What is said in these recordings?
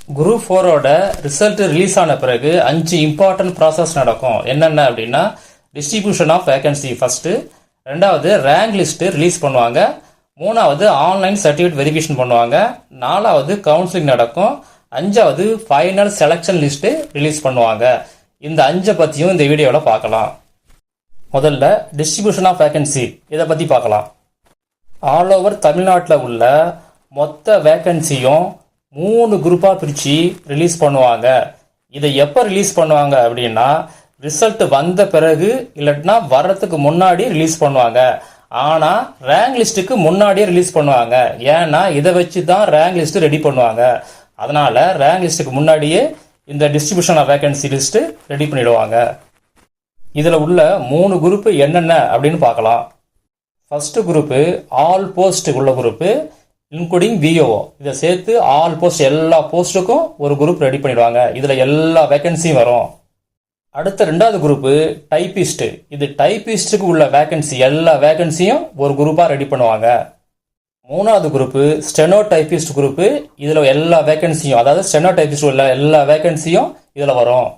Group 4ஓட result release ஆன பிறகு 5 important process நடக்கும். என்னென்ன அப்படின்னா, டிஸ்ட்ரிபியூஷன் ஆஃப் வேகன்சி ஃபஸ்ட்டு, ரெண்டாவது ரேங்க் லிஸ்ட்டு ரிலீஸ் பண்ணுவாங்க, மூணாவது ஆன்லைன் சர்டிஃபிகேட் வெரிஃபிகேஷன் பண்ணுவாங்க, நாலாவது கவுன்சிலிங் நடக்கும், அஞ்சாவது ஃபைனல் செலெக்ஷன் லிஸ்ட்டு ரிலீஸ் பண்ணுவாங்க. இந்த 5 பற்றியும் இந்த வீடியோவில் பார்க்கலாம். முதல்ல டிஸ்ட்ரிபியூஷன் ஆஃப் வேகன்சி இதை பற்றி பார்க்கலாம். ஆல் ஓவர் தமிழ்நாட்டில் உள்ள மொத்த வேகன்சியும் 3 குரூப்பாக பிரித்து ரிலீஸ் பண்ணுவாங்க. இதை எப்போ ரிலீஸ் பண்ணுவாங்க அப்படின்னா, ரிசல்ட் வந்த பிறகு இல்லைன்னா வர்றதுக்கு முன்னாடி ரிலீஸ் பண்ணுவாங்க. ஆனால் ரேங்க் லிஸ்ட்டுக்கு முன்னாடியே ரிலீஸ் பண்ணுவாங்க. ஏன்னா இதை வச்சு தான் ரேங்க் லிஸ்ட்டு ரெடி பண்ணுவாங்க. அதனால் ரேங்க் லிஸ்ட்டுக்கு முன்னாடியே இந்த distribution of vacancy list ready பண்ணிடுவாங்க. இதில் உள்ள 3 குரூப்பு என்னென்ன அப்படின்னு பார்க்கலாம். ஃபஸ்ட்டு குரூப்பு ஆல் போஸ்ட் உள்ள குரூப்பு, இன்க்ளூடிங் விஓஓ. இதை சேர்த்து ஆல் போஸ்ட் எல்லா போஸ்ட்டுக்கும் ஒரு குரூப் ரெடி பண்ணிடுவாங்க. இதில் எல்லா வேகன்சியும் வரும். அடுத்த ரெண்டாவது குரூப்பு டைப்பிஸ்ட்டு. இது டைப்பிஸ்ட்டுக்கு உள்ள வேகன்சி எல்லா வேகன்சியும் ஒரு குரூப்பாக ரெடி பண்ணுவாங்க. மூணாவது குரூப்பு ஸ்டெனோ டைப்பிஸ்ட் குரூப்பு. இதில் எல்லா வேகன்சியும், அதாவது ஸ்டெனோ டைப்பிஸ்ட் உள்ள எல்லா வேகன்சியும் இதில் வரும்.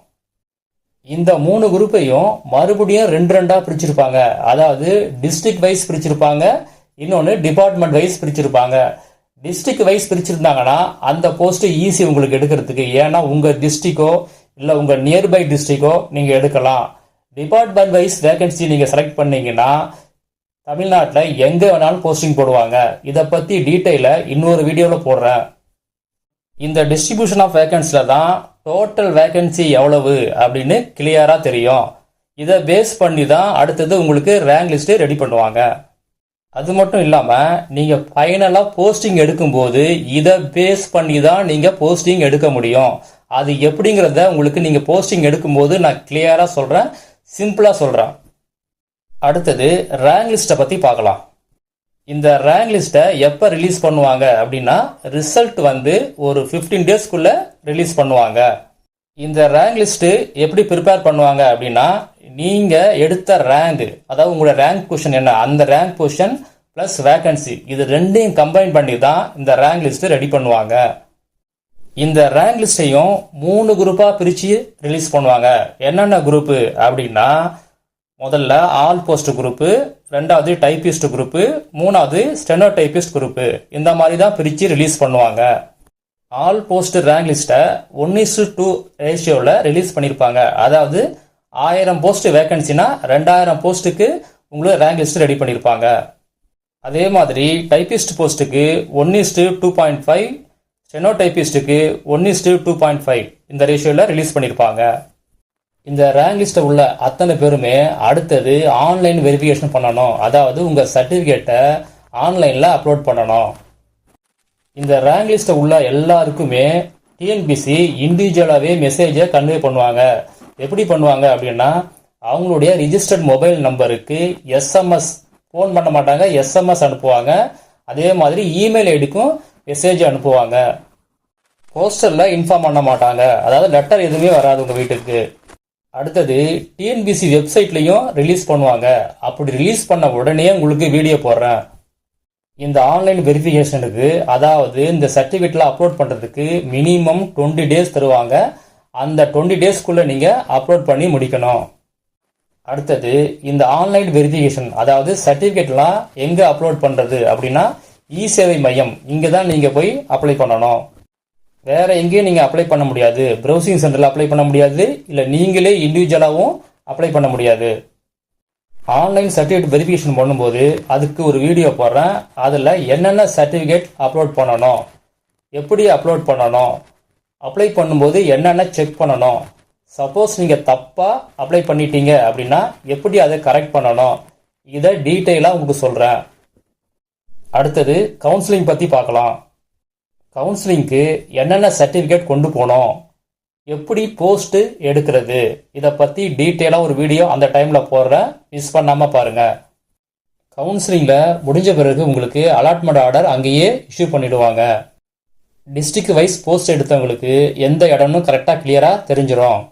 இந்த 3 குரூப்பையும் மறுபடியும் 2 பிரிச்சிருப்பாங்க. அதாவது டிஸ்ட்ரிக்ட் வைஸ் பிரிச்சிருப்பாங்க, இன்னொன்று டிபார்ட்மெண்ட் வைஸ் பிரிச்சிருப்பாங்க. டிஸ்ட்ரிக்ட் வைஸ் பிரிச்சிருந்தாங்கன்னா அந்த போஸ்ட் ஈஸி உங்களுக்கு எடுக்கிறதுக்கு. ஏன்னா உங்கள் டிஸ்ட்ரிக்டோ இல்லை உங்கள் நியர்பை டிஸ்ட்ரிக்டோ நீங்கள் எடுக்கலாம். டிபார்ட்மெண்ட் வைஸ் வேகன்சி நீங்கள் செலக்ட் பண்ணீங்கன்னா தமிழ்நாட்டில் எங்கே வேணாலும் போஸ்டிங் போடுவாங்க. இதை பற்றி டீட்டெயிலாக இன்னொரு வீடியோவில் போடுறேன். இந்த டிஸ்ட்ரிபியூஷன் ஆஃப் வேகன்சியில் தான் டோட்டல் வேகன்சி எவ்வளவு அப்படின்னு கிளியராக தெரியும். இதை பேஸ் பண்ணி தான் அடுத்தது உங்களுக்கு ரேங்க் லிஸ்ட்டு ரெடி பண்ணுவாங்க. அது மட்டும் இல்லாமல் நீங்கள் ஃபைனலாக போஸ்டிங் எடுக்கும்போது இதை பேஸ் பண்ணி தான் நீங்கள் போஸ்டிங் எடுக்க முடியும். அது எப்படிங்கிறத உங்களுக்கு நீங்கள் போஸ்டிங் எடுக்கும்போது நான் கிளியராக சொல்கிறேன், சிம்பிளாக சொல்கிறேன். அடுத்தது ரேங்க் லிஸ்ட்டை பற்றி பார்க்கலாம். இந்த ரேங்க் லிஸ்ட்டை எப்போ ரிலீஸ் பண்ணுவாங்க அப்படின்னா, ரிசல்ட் வந்து ஒரு 15 டேஸ்க்குள்ளே ரிலீஸ் பண்ணுவாங்க. இந்த ரேங்க் லிஸ்ட்டு எப்படி ப்ரிப்பேர் பண்ணுவாங்க அப்படின்னா, நீங்கள் எடுத்த ரேங்க், அதாவது உங்களோட ரேங்க் பொசிஷன் என்ன, அந்த ரேங்க் பொசிஷன் ப்ளஸ் வேகன்சி, இது ரெண்டையும் கம்பைன் பண்ணி தான் இந்த ரேங்க் லிஸ்ட்டு ரெடி பண்ணுவாங்க. இந்த ரேங்க் லிஸ்ட்டையும் 3 குரூப்பாக பிரித்து ரிலீஸ் பண்ணுவாங்க. என்னென்ன குரூப்பு அப்படின்னா, முதல்ல ஆல் போஸ்ட் குரூப்பு, ரெண்டாவது டைப்பிஸ்ட் குரூப்பு, மூணாவது ஸ்டெனோ டைப்பிஸ்ட் குரூப்பு. இந்த மாதிரி தான் பிரித்து ரிலீஸ் பண்ணுவாங்க. ஆல் போஸ்ட் ரேங்க் லிஸ்ட்டை 1:2 ரேஷியோவில் ரிலீஸ் பண்ணியிருப்பாங்க. அதாவது 1000 போஸ்ட் வேகன்சினா 2000 போஸ்ட்டுக்கு உங்களுக்கு ரேங்க் லிஸ்ட் ரெடி பண்ணியிருப்பாங்க. அதே மாதிரி டைப்பிஸ்ட் போஸ்ட்டுக்கு 1:2.5, ஸ்டெனோ டைப்பிஸ்ட்டுக்கு 1:2.5 இந்த ரேஷியோவில் ரிலீஸ் பண்ணியிருப்பாங்க. இந்த ரேங்க் லிஸ்ட்டில் உள்ள அத்தனை பேருமே அடுத்தது ஆன்லைன் வெரிஃபிகேஷன் பண்ணணும். அதாவது உங்கள் சர்டிஃபிகேட்டை ஆன்லைனில் அப்லோட் பண்ணணும். இந்த ரேங்க் லிஸ்ட்டில் உள்ள எல்லாருக்குமே டிஎன்பிசி இண்டிவிஜுவலாகவே மெசேஜை கன்வே பண்ணுவாங்க. எப்படி பண்ணுவாங்க அப்படின்னா, அவங்களுடைய ரிஜிஸ்டர்ட் மொபைல் நம்பருக்கு எஸ்எம்எஸ், ஃபோன் பண்ண மாட்டாங்க, எஸ்எம்எஸ் அனுப்புவாங்க. அதே மாதிரி இமெயில் ஐடிக்கும் மெசேஜ் அனுப்புவாங்க. போஸ்டரில் இன்ஃபார்ம் பண்ண மாட்டாங்க, அதாவது லெட்டர் எதுவுமே வராது உங்கள் வீட்டுக்கு. அடுத்தது டிஎன்பிசி வெப்சைட்லையும் ரிலீஸ் பண்ணுவாங்க. அப்படி ரிலீஸ் பண்ண உடனே உங்களுக்கு வீடியோ போடுறேன். இந்த ஆன்லைன் வெரிஃபிகேஷனுக்கு, அதாவது இந்த சர்டிஃபிகேட்டில் அப்லோட் பண்ணுறதுக்கு மினிமம் 20 டேஸ் தருவாங்க. அந்த 20 டேஸ்க்குள்ளே நீங்கள் அப்லோட் பண்ணி முடிக்கணும். அடுத்தது இந்த ஆன்லைன் வெரிஃபிகேஷன், அதாவது சர்டிஃபிகேட்லாம் எங்கே அப்லோட் பண்ணுறது அப்படின்னா, இ சேவை மையம், இங்கே தான் நீங்கள் போய் அப்ளை பண்ணணும். வேற எங்கேயும் நீங்கள் அப்ளை பண்ண முடியாது. ப்ரௌசிங் சென்டரில் அப்ளை பண்ண முடியாது, இல்லை நீங்களே இண்டிவிஜுவலாகவும் அப்ளை பண்ண முடியாது. ஆன்லைன் சர்டிஃபிகேட் வெரிஃபிகேஷன் பண்ணும்போது அதுக்கு ஒரு வீடியோ போடுறேன். அதில் என்னென்ன சர்டிஃபிகேட் அப்லோட் பண்ணணும், எப்படி அப்லோட் பண்ணணும், அப்ளை பண்ணும்போது என்னென்ன செக் பண்ணணும், சப்போஸ் நீங்கள் தப்பாக அப்ளை பண்ணிட்டீங்க அப்படின்னா எப்படி அதை கரெக்ட் பண்ணணும், இதை டீட்டெயிலாக உங்களுக்கு சொல்கிறேன். அடுத்தது கவுன்சிலிங் பற்றி பார்க்கலாம். கவுன்சிலிங்க்கு என்னென்ன சர்டிஃபிகேட் கொண்டு போகணும், எப்படி போஸ்ட்டு எடுக்கிறது, இதை பற்றி டீட்டெயிலாக ஒரு வீடியோ அந்த டைமில் போடுறேன், மிஸ் பண்ணாமல் பாருங்கள். கவுன்சிலிங்கில் முடிஞ்ச பிறகு உங்களுக்கு அலாட்மெண்ட் ஆர்டர் அங்கேயே இஷ்யூ பண்ணிவிடுவாங்க. டிஸ்ட்ரிக்ட் வைஸ் போஸ்ட் எடுத்தவங்களுக்கு எந்த இடம்னு கரெக்டாக கிளியராக தெரிஞ்சிடும்.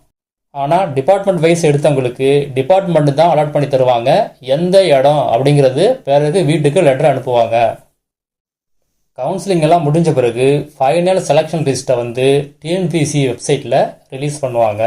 ஆனால் டிபார்ட்மெண்ட் வைஸ் எடுத்தவங்களுக்கு டிபார்ட்மெண்ட் தான் அலாட் பண்ணி தருவாங்க. எந்த இடம் அப்படிங்கிறது பிறகு வீட்டுக்கு லெட்டர் அனுப்புவாங்க. கவுன்சிலிங் எல்லாம் முடிஞ்ச பிறகு ஃபைனல் செலெக்ஷன் லிஸ்ட்டை வந்து டிஎன்பிசி வெப்சைட்டில் ரிலீஸ் பண்ணுவாங்க.